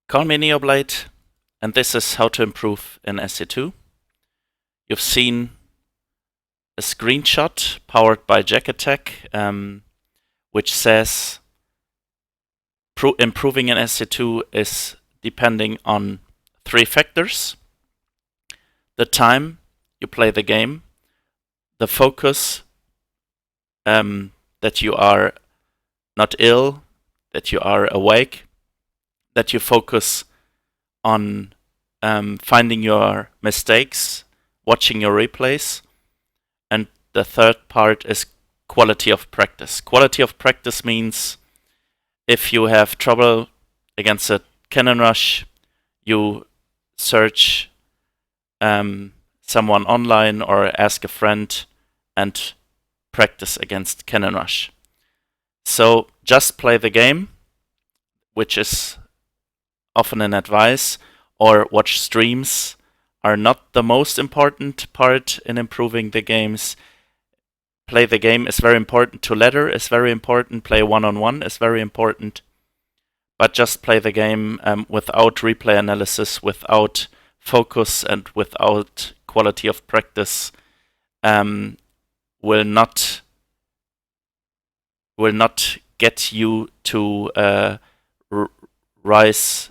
Call me Neoblade, and this is how to improve in SC2. You've seen a screenshot powered by JaKaTaK, which says improving in SC2 is depending on 3 factors: the time you play the game, the focus, that you are not ill, that you are awake, that you focus on finding your mistakes, watching your replays, and the third part is quality of practice. Quality of practice means if you have trouble against a cannon rush, you search someone online or ask a friend and practice against cannon rush. So just play the game, which is often an advice, or watch streams are not the most important part in improving the games. Play the game is very important. To ladder is very important. Play one-on-one is very important. But just play the game without replay analysis, without focus, and without quality of practice will not get you to raise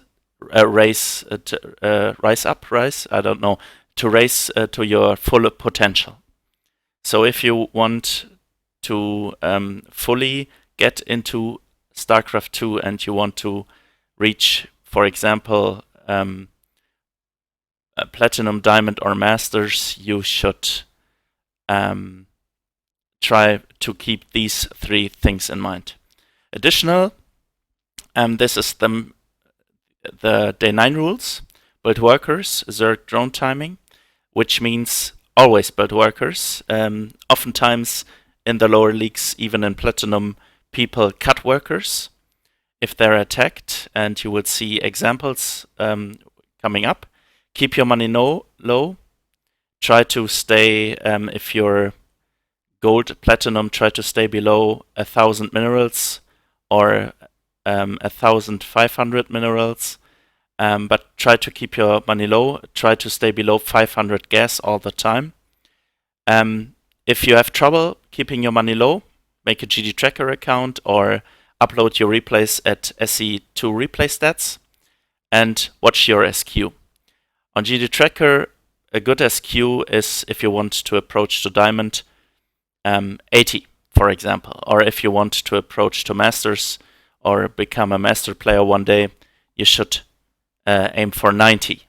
to your full potential. So if you want to fully get into StarCraft 2 and you want to reach, for example, a Platinum, Diamond, or Masters, you should try to keep these 3 things in mind. Additional, this is the day 9 rules: build workers, Zerg drone timing, which means always build workers. Oftentimes in the lower leagues, even in Platinum, people cut workers if they're attacked, and you will see examples coming up. Keep your money low. Try to stay, if you're gold, platinum, try to stay below 1,000 minerals or 1,500 minerals. But try to keep your money low. Try to stay below 500 gas all the time. If you have trouble keeping your money low, make a JaKaTaK account or upload your replays at SC2 replay stats and watch your SQ. On JaKaTaK, a good SQ is if you want to approach to Diamond 80, for example, or if you want to approach to Masters or become a Master player one day, you should aim for 90.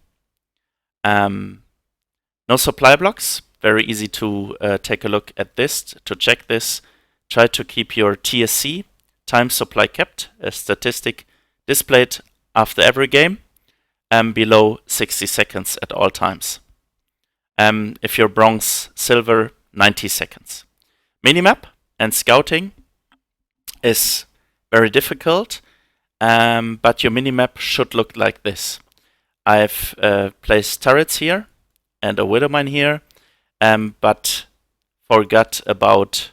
No supply blocks. Very easy to take a look at this, to check this. Try to keep your TSC, time supply kept, a statistic displayed after every game, below 60 seconds at all times. If you're bronze, silver, 90 seconds. Minimap and scouting is very difficult, but your minimap should look like this. I've placed turrets here and a Widowmine here, but forgot about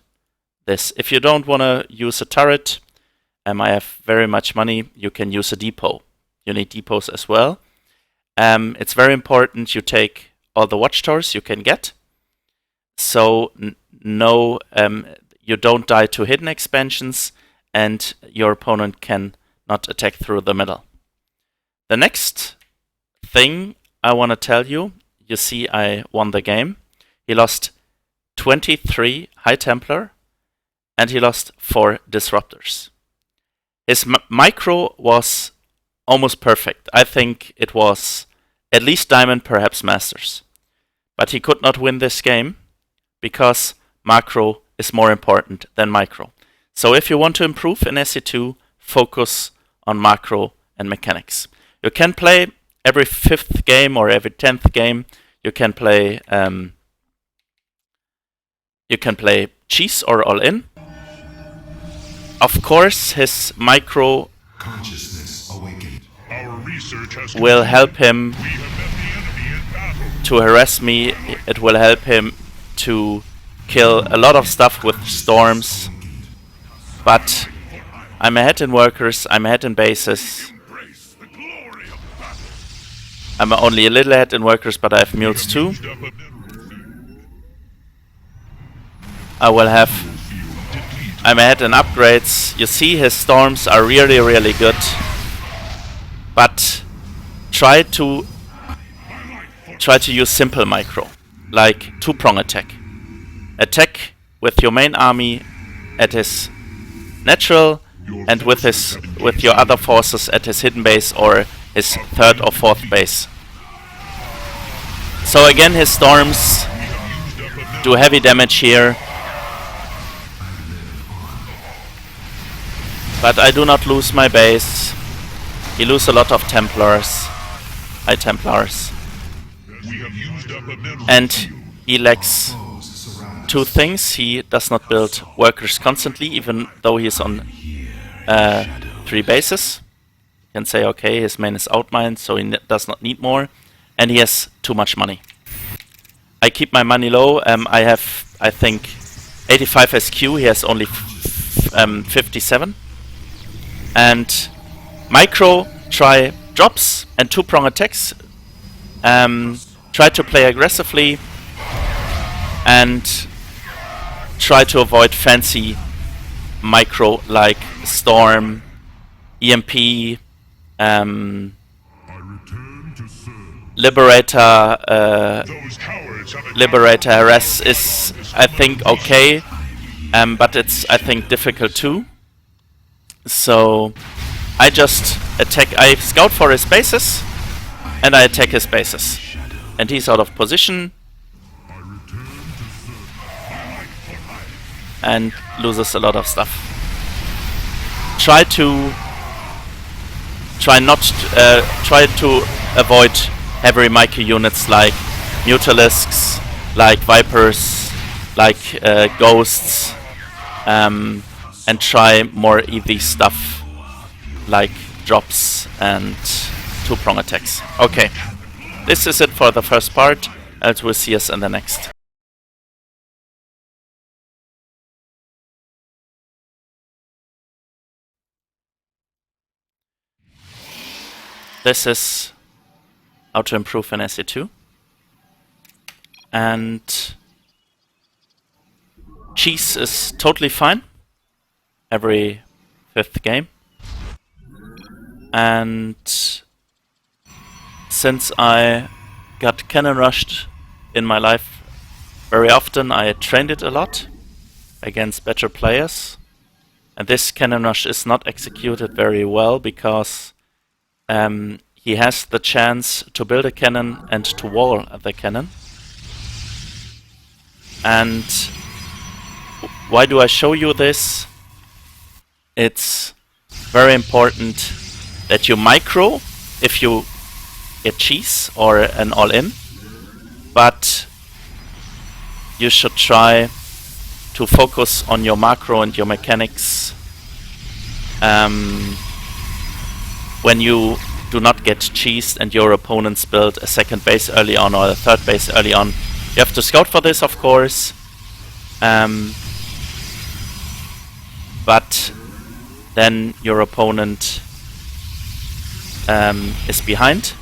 this. If you don't want to use a turret, I have very much money, you can use a depot. You need depots as well. It's very important you take all the watchtowers you can get, so you don't die to hidden expansions and your opponent can not attack through the middle. The next thing I want to tell you, you see I won the game. He lost 23 High Templar and he lost 4 Disruptors. His micro was almost perfect. I think it was at least Diamond, perhaps Masters. But he could not win this game because macro is more important than micro. So if you want to improve in SC2, focus on macro and mechanics. You can play every 5th game or every 10th game. You can play cheese or all in. Of course, his micro will help him to harass me. It will help him to kill a lot of stuff with storms. But I'm ahead in workers, I'm ahead in bases. I'm only a little ahead in workers, but I have mules too. I'm ahead in upgrades. You see his storms are really, really good. But try to use simple micro, like two-prong attack. Attack with your main army at his natural, and with your other forces at his hidden base or his third or fourth base. So again, his storms do heavy damage here. But I do not lose my base. He loses a lot of Templars. High Templars. And he lacks two things. He does not build workers constantly, even though he is on 3 bases. You can say, okay, his main is outmined, so he does not need more. And he has too much money. I keep my money low. I have, I think, 85 SQ. He has only 57. And micro, try drops and two-prong attacks. Try to play aggressively. And try to avoid fancy micro like Storm, EMP, Liberator, Harass is, I think, okay, but it's, I think, difficult too. So I just attack, I scout for his bases, and I attack his bases. And he's out of position, and loses a lot of stuff. Try to avoid heavy micro units like Mutalisks, like Vipers, like Ghosts, and try more easy stuff like drops and two-prong attacks. Okay, this is it for the first part, and we'll see us in the next. This is how to improve in SC2. And cheese is totally fine every 5th game. And since I got cannon rushed in my life very often, I trained it a lot against better players. And this cannon rush is not executed very well because he has the chance to build a cannon and to wall the cannon. And why do I show you this? It's very important that you micro if you get cheese or an all-in, but you should try to focus on your macro and your mechanics when you do not get cheesed and your opponents build a second base early on or a third base early on. You have to scout for this, of course, but then your opponent is behind.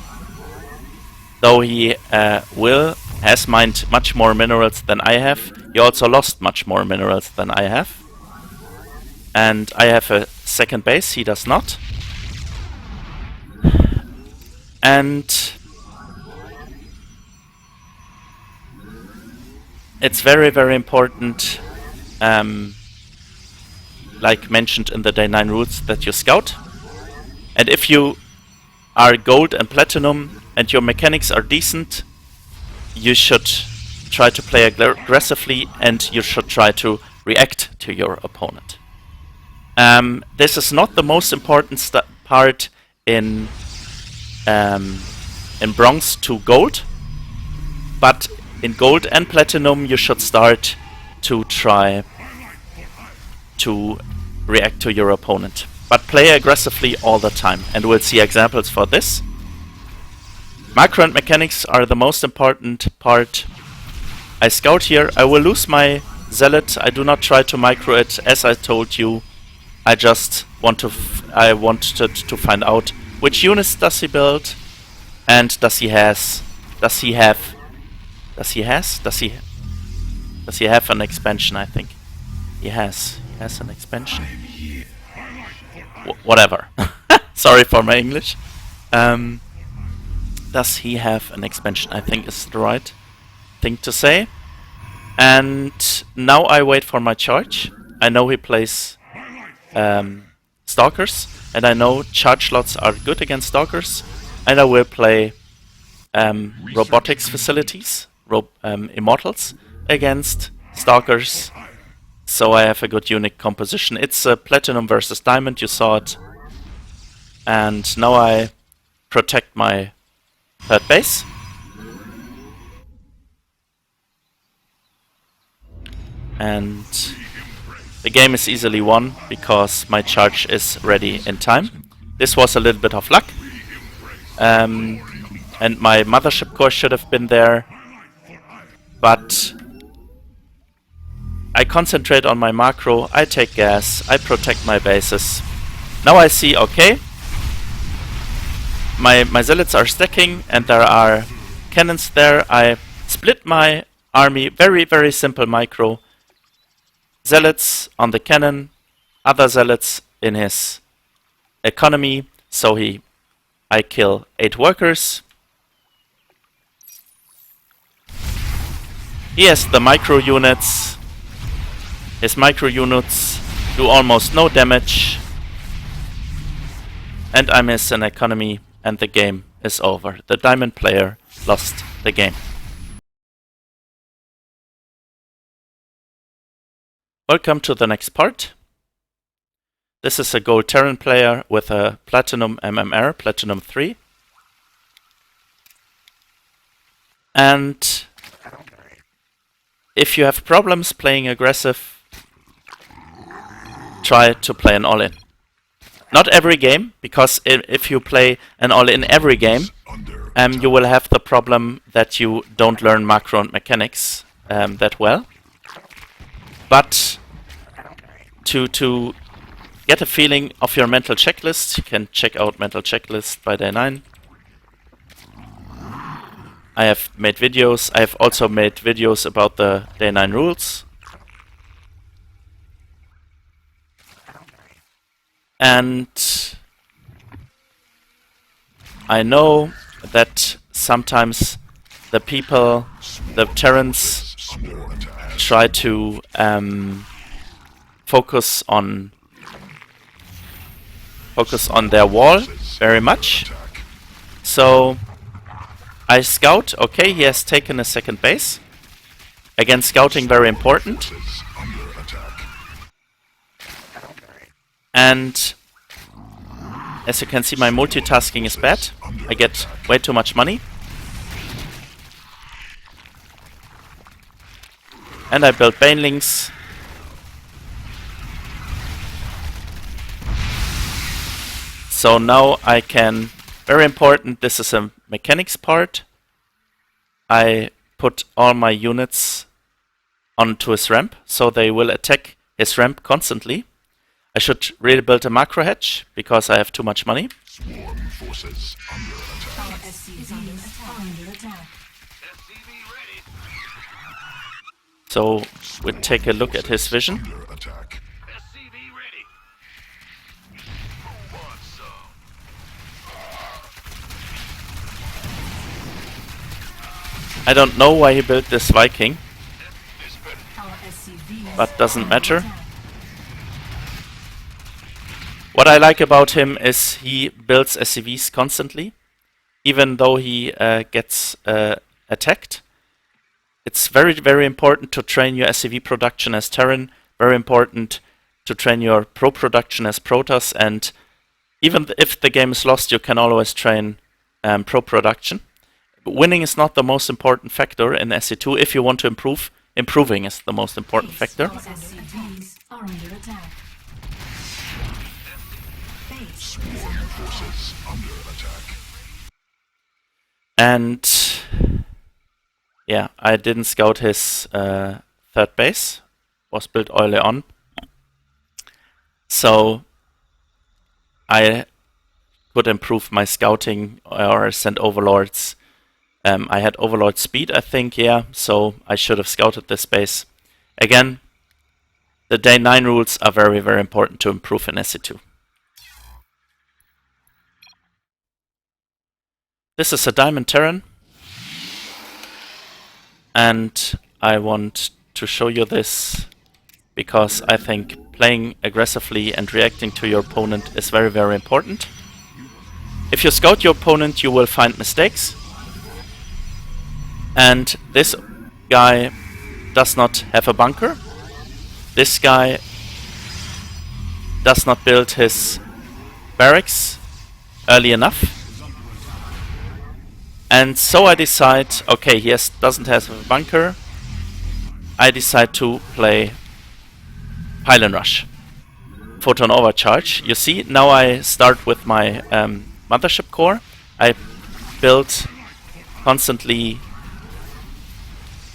Though he has mined much more minerals than I have, he also lost much more minerals than I have. And I have a second base, he does not. And it's very, very important, like mentioned in the Day 9 rules, that you scout. And if you are gold and platinum and your mechanics are decent, you should try to play aggressively and you should try to react to your opponent. This is not the most important part in bronze to gold, but in gold and platinum you should start to try to react to your opponent. But play aggressively all the time, and we'll see examples for this. Macro and mechanics are the most important part. I scout here, I will lose my zealot, I do not try to micro it, as I told you. I just wanted to find out which units does he build, And does he have an expansion? I think he has an expansion. Whatever. Sorry for my English. Does he have an expansion? I think is the right thing to say. And now I wait for my charge. I know he plays Stalkers, and I know charge slots are good against Stalkers, and I will play Robotics Facilities, Immortals, against Stalkers, so I have a good unit composition. It's a Platinum versus Diamond, you saw it. And now I protect my third base. And the game is easily won because my charge is ready in time. This was a little bit of luck. And my mothership core should have been there. But I concentrate on my macro, I take gas, I protect my bases. Now I see, okay, my zealots are stacking and there are cannons there. I split my army, very, very simple micro. Zealots on the cannon, other zealots in his economy, so I kill 8 workers. He has the micro units. His micro units do almost no damage. And I miss an economy and the game is over. The diamond player lost the game. Welcome to the next part. This is a gold Terran player with a platinum MMR, platinum 3. And if you have problems playing aggressive, try to play an all-in. Not every game, because if you play an all-in every game, you will have the problem that you don't learn macro and mechanics that well. But to get a feeling of your mental checklist, you can check out mental checklist by day 9. I have made videos. I have also made videos about the day 9 rules. And I know that sometimes the people, the Terrans, try to focus on their wall very much. So I scout. Okay, he has taken a second base. Again, scouting very important. And as you can see, my multitasking is bad. I get way too much money. And I build banelings. So now I can, very important, this is a mechanics part. I put all my units onto his ramp, so they will attack his ramp constantly. I should really build a macro hedge, because I have too much money. Swarm forces under attack. SC2 under attack. So we take a look at his vision. I don't know why he built this Viking, but doesn't matter. What I like about him is he builds SCVs constantly, even though he gets attacked. It's very, very important to train your SCV production as Terran, very important to train your pro production as Protoss, and even if the game is lost, you can always train pro production. But winning is not the most important factor in SC2. If you want to improve, improving is the most important factor. SCVs are under attack. And yeah, I didn't scout his third base. Was built early on. So I could improve my scouting or send overlords. I had overlord speed, I think, yeah, so I should have scouted this base. Again, the day 9 rules are very, very important to improve in SC2. This is a diamond Terran, and I want to show you this because I think playing aggressively and reacting to your opponent is very, very important. If you scout your opponent, you will find mistakes. And this guy does not have a bunker. This guy does not build his barracks early enough. And so I decide, okay, he doesn't have a bunker. I decide to play Pylon Rush. Photon Overcharge. You see, now I start with my Mothership Core. I build constantly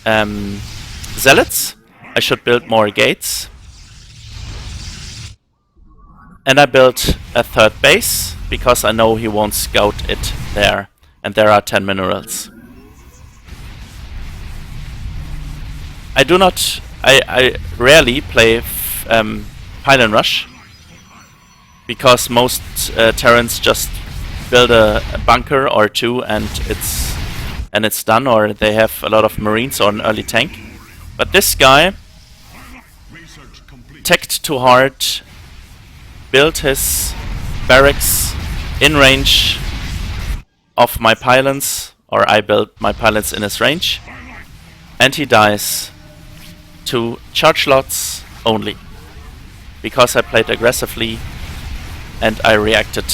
Zealots. I should build more gates. And I built a third base, because I know he won't scout it there. And there are 10 minerals. I rarely play Pylon Rush, because most Terrans just build a bunker or two and it's done, or they have a lot of marines or an early tank. But this guy teched too hard, built his barracks in range of my pylons, or I built my pylons in his range, and he dies to charge lots only, because I played aggressively and I reacted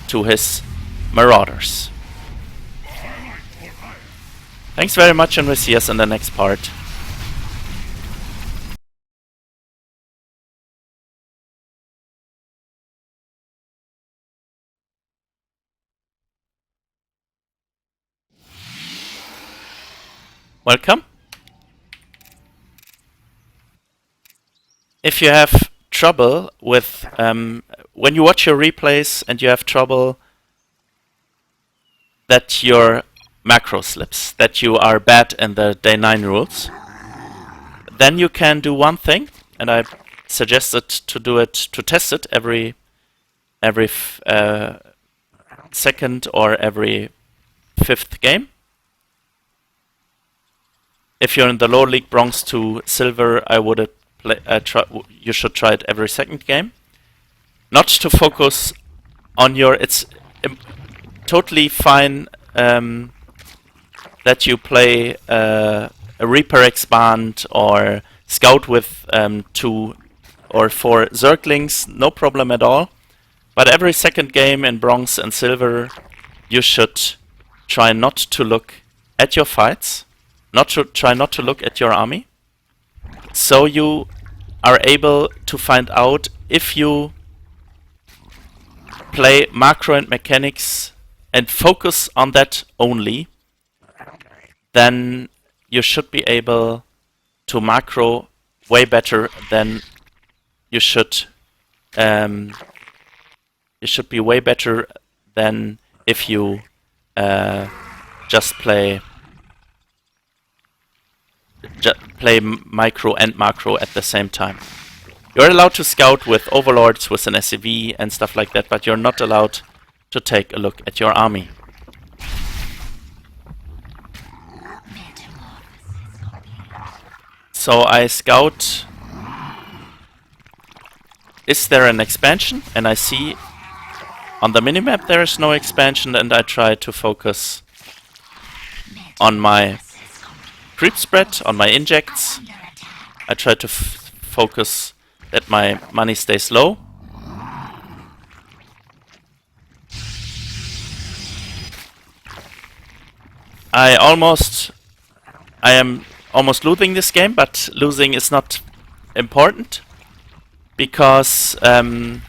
to his marauders. Thanks very much, and we'll see us in the next part. Welcome. If you have trouble with when you watch your replays and you have trouble that your macro slips, that you are bad in the day 9 rules, then you can do one thing, and I suggested to do it, to test it every second or every 5th game. If you're in the lower league, bronze to silver, I would you should try it every 2nd game. Not to focus on your... It's totally fine that you play a Reaper Expand or Scout with 2 or 4 Zerglings, no problem at all. But every 2nd game in bronze and silver, you should try not to look at your fights, try not to look at your army, so you are able to find out if you play macro and mechanics and focus on that only, then you should be able to macro way better than you should. You should be way better than if you just play micro and macro at the same time. You're allowed to scout with overlords, with an SCV and stuff like that, but you're not allowed to take a look at your army. So I scout, is there an expansion? And I see on the minimap there is no expansion, and I try to focus on my creep spread, on my injects. I try to focus that my money stays low. I am almost losing this game, but losing is not important, because I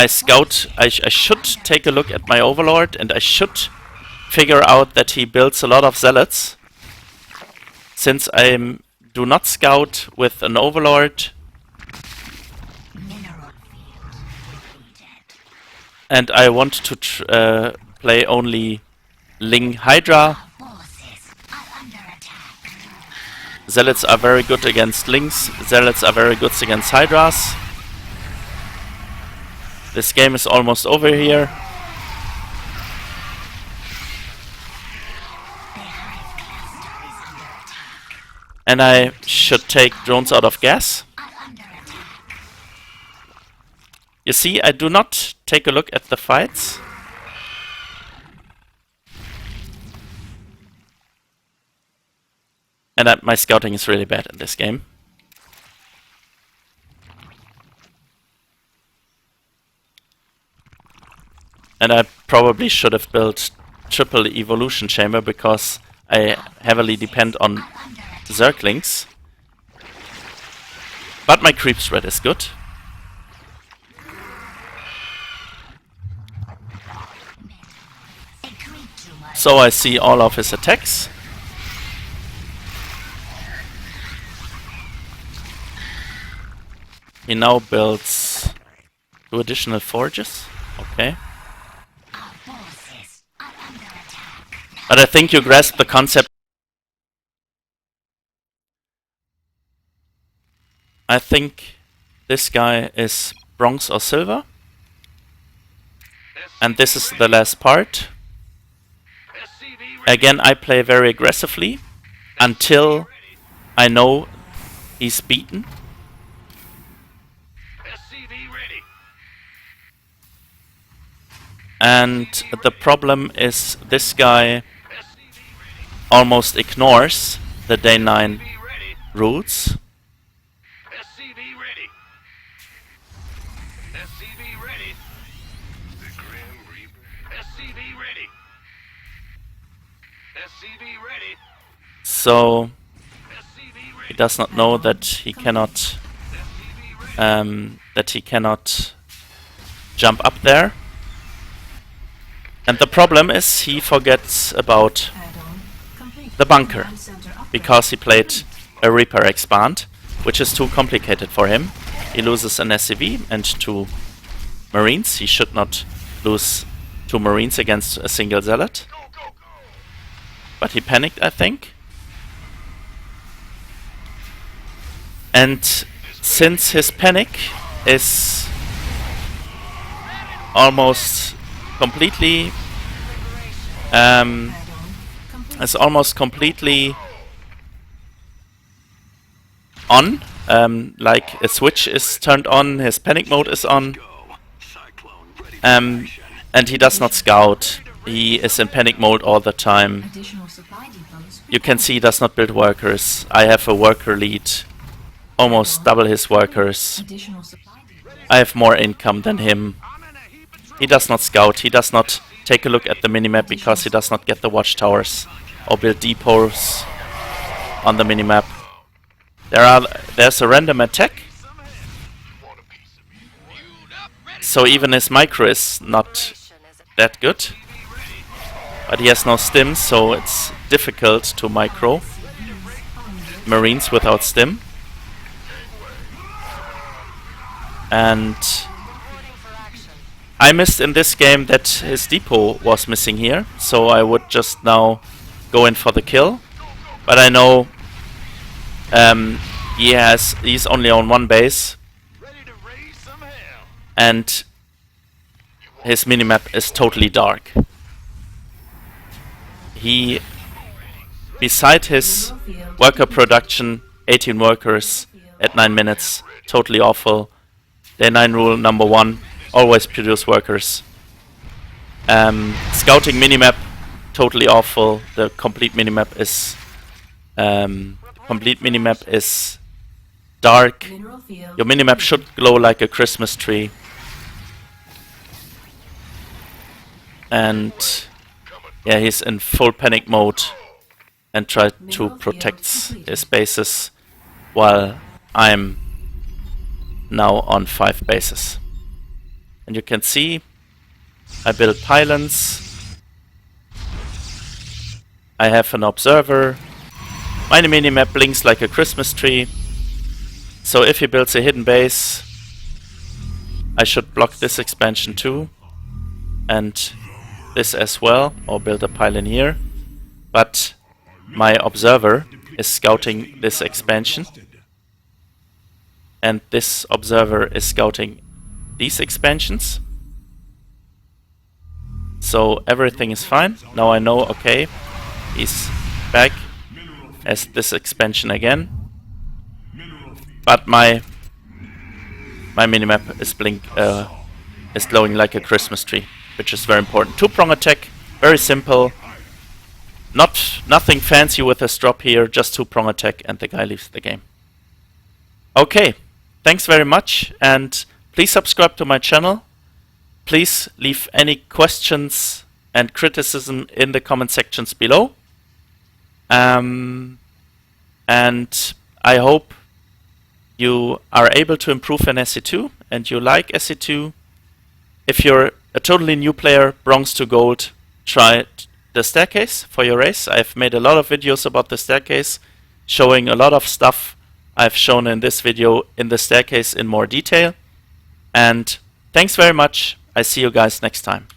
scout. I should take a look at my overlord, and I should figure out that he builds a lot of zealots. Since I do not scout with an overlord, And I want to play only Ling Hydra. Zealots are very good against Lings. Zealots are very good against Hydras. This game is almost over here. And I should take drones out of gas. You see, I do not take a look at the fights. And my scouting is really bad in this game. And I probably should have built triple evolution chamber because I heavily depend on Zerglings. But my creep spread is good. So I see all of his attacks. He now builds 2 additional forges. Okay. But I think you grasp the concept. I think this guy is bronze or silver. And this is the last part. Again, I play very aggressively until I know he's beaten. And the problem is this guy almost ignores the day 9 rules. So he does not know that he cannot jump up there. And the problem is he forgets about the bunker because he played a Reaper expand, which is too complicated for him. He loses an SCV and 2 Marines. He should not lose 2 Marines against a single Zealot. But he panicked, I think. And since his panic is almost completely on, like a switch is turned on, his panic mode is on, and he does not scout. He is in panic mode all the time. You can see he does not build workers. I have a worker lead, almost double his workers. I have more income than him. He does not scout, he does not take a look at the minimap because he does not get the watchtowers or build depots on the minimap. There's a random attack. So even his micro is not that good. But he has no stim, so it's difficult to micro Marines without stim. And I missed in this game that his depot was missing here, so I would just now go in for the kill. But I know he's only on 1 base, and his minimap is totally dark. He, beside his worker production, 18 workers at 9 minutes, totally awful. Day 9 rule number 1. Always produce workers. Scouting minimap, totally awful. The complete minimap is dark. Your minimap should glow like a Christmas tree. And yeah, he's in full panic mode and try to protect his bases while I'm now on 5 bases. And you can see I build pylons. I have an observer. My minimap blinks like a Christmas tree. So if he builds a hidden base, I should block this expansion too. and this as well, or build a pylon here. But my observer is scouting this expansion, and this observer is scouting these expansions. So everything is fine. Now I know, okay, he's back as this expansion again. But my minimap is glowing like a Christmas tree, which is very important. 2-prong attack, very simple. Nothing fancy with this drop here, just 2-prong attack, and the guy leaves the game. Okay, thanks very much, and please subscribe to my channel. Please leave any questions and criticism in the comment sections below. And I hope you are able to improve in SC2 and you like SC2. If you're a totally new player, bronze to gold, try the staircase for your race. I've made a lot of videos about the staircase, showing a lot of stuff I've shown in this video in the staircase in more detail. And thanks very much. I see you guys next time.